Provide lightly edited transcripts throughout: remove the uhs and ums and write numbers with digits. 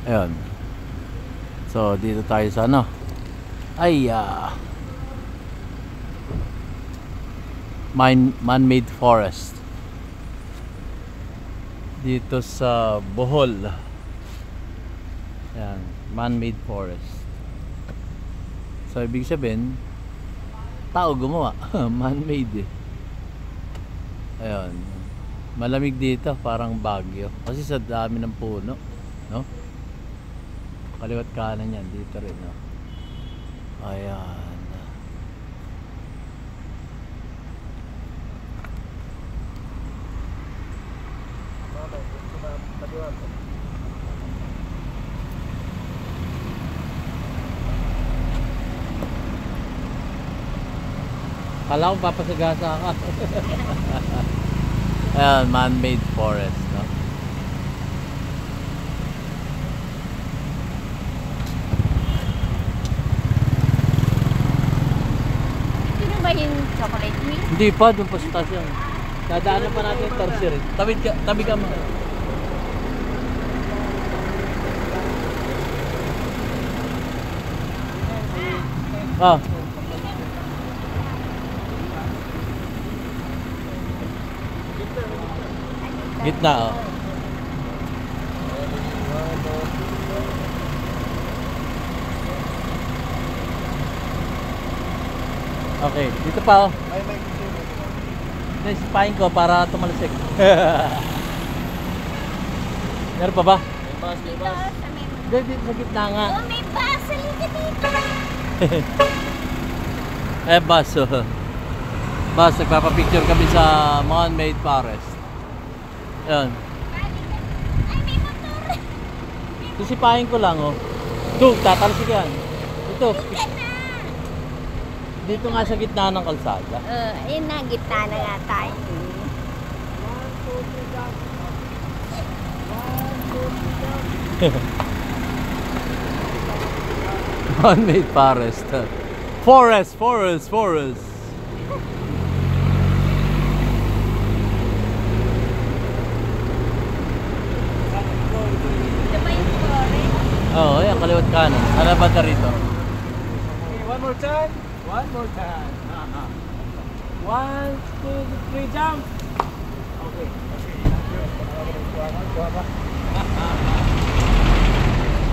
Ayun. So dito tayo sa ano. Ay man-made forest. Dito sa Bohol. Ayan, man-made forest. So ibig sabihin, tao gumawa. Man-made eh. Ayun. Malamig dito, parang Baguio. Kasi sa dami ng puno, no? Kaliwat kanan yan, dito rin, no? Ayan. Kala ko papasagasa ka. Ayan, man-made forest, no? Sino ba yung chocolate milk? Hindi pa, doon pa sa taas yan. Dadaanan pa natin yung tertiary. Tabi ka mo. Ah. Gitna, oh. Okay, dito pa, oh. Sipahin ko para tumalasik. Meron pa ba? Dito sa may... Dito sa gitna nga. Oh, may bus! Halika dito! Bus, oh. Bus, nagpapapicture kami sa man-made forest. Yan. Ay, may motor! Sisipahin ko lang, oh. Ito, tatalsik yan. Ito. Dito nga sa gitna ng kalsada. Ayun na, gitna na nga tayo. Man-made forest. Forest. Ito ba yung forest? Oo, ayan, kaliwat kanan. Ano ba ka rito? Okay, one more time. 1 2 3 jump. Okay.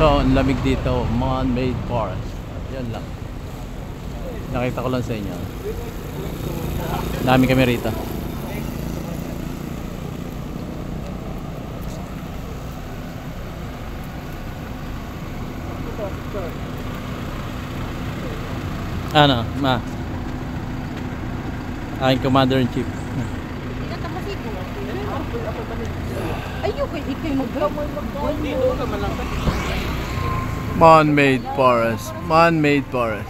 So, ang lamig dito, man-made forest. Yan lang. Nakita ko lang sa inyo. Dami kami rito. Ano, ma? Aking commander-in-chief. Hindi ka masigo. Ayoko, ikay mag-gamay. Man-made forest. Man-made forest.